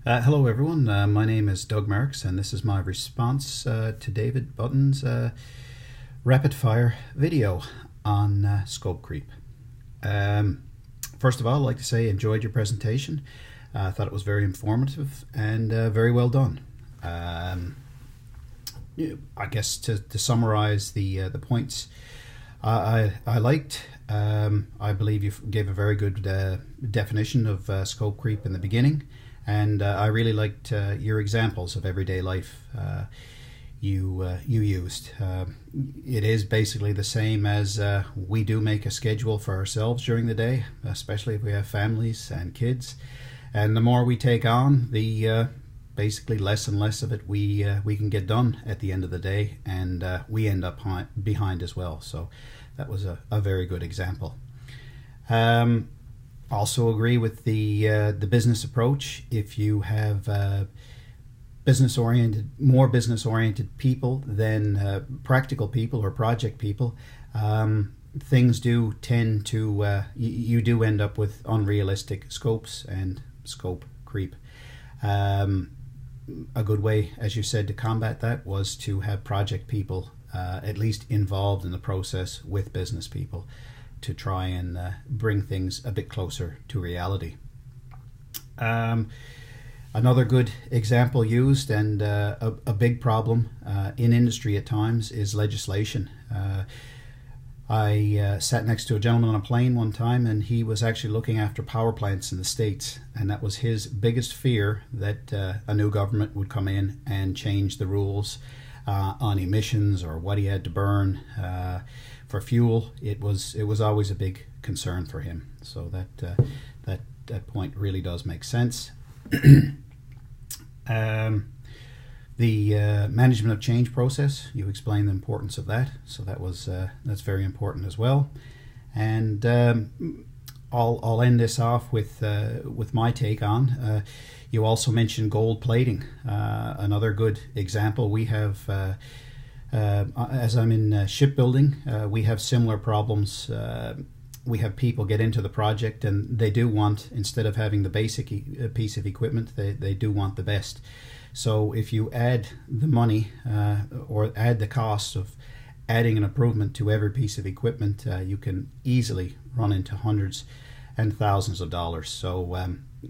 Hello, everyone. My name is Doug Marks, and this is my response to David Button's rapid fire video on scope creep. Um, First of all, I'd like to say I enjoyed your presentation. I thought it was very informative and very well done. I guess to summarize the points I liked, I believe you gave a very good definition of scope creep in the beginning. And I really liked your examples of everyday life you used. It is basically the same as we do make a schedule for ourselves during the day, especially if we have families and kids. And the more we take on, the basically less and less of it we can get done at the end of the day, and we end up behind as well. So that was a very good example. Also agree with the business approach. If you have more business oriented people than practical people or project people, things do tend to you do end up with unrealistic scopes and scope creep. A good way, as you said, to combat that was to have project people at least involved in the process with business people, to try and bring things a bit closer to reality. Another good example used, and a big problem in industry at times, is legislation. I sat next to a gentleman on a plane one time, and he was actually looking after power plants in the States, and that was his biggest fear, that a new government would come in and change the rules on emissions or what he had to burn. For fuel, it was always a big concern for him. So that point really does make sense. The management of change process, you explained the importance of that. So that's very important as well. And I'll end this off with my take on. You also mentioned gold plating. Another good example. We have. As I'm in shipbuilding, we have similar problems. We have people get into the project, and they do want, instead of having the basic piece of equipment, they do want the best. So if you add the money or add the cost of adding an improvement to every piece of equipment, you can easily run into hundreds and thousands of dollars. So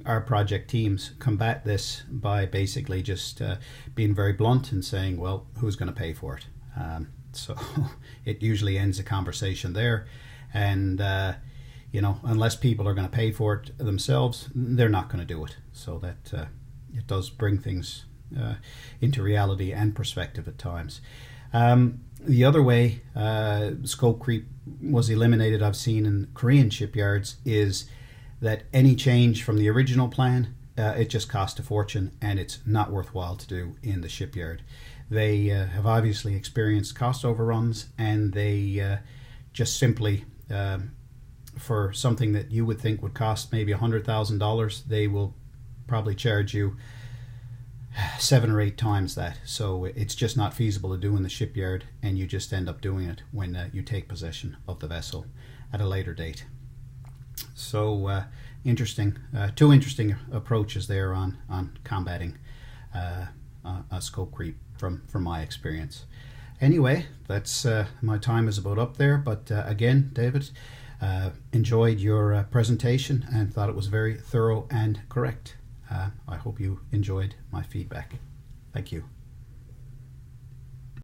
our project teams combat this by basically just being very blunt and saying, well, who's going to pay for it? So it usually ends the conversation there. And, unless people are going to pay for it themselves, they're not going to do it. So that it does bring things into reality and perspective at times. The other way scope creep was eliminated, I've seen in Korean shipyards, is that any change from the original plan, it just costs a fortune, and it's not worthwhile to do in the shipyard. They have obviously experienced cost overruns, and they just simply, for something that you would think would cost maybe $100,000, they will probably charge you 7 or 8 times that. So it's just not feasible to do in the shipyard, and you just end up doing it when you take possession of the vessel at a later date. So interesting, 2 interesting approaches there on combating a scope creep from my experience. Anyway, that's my time is about up there. But again, David, enjoyed your presentation and thought it was very thorough and correct. I hope you enjoyed my feedback. Thank you.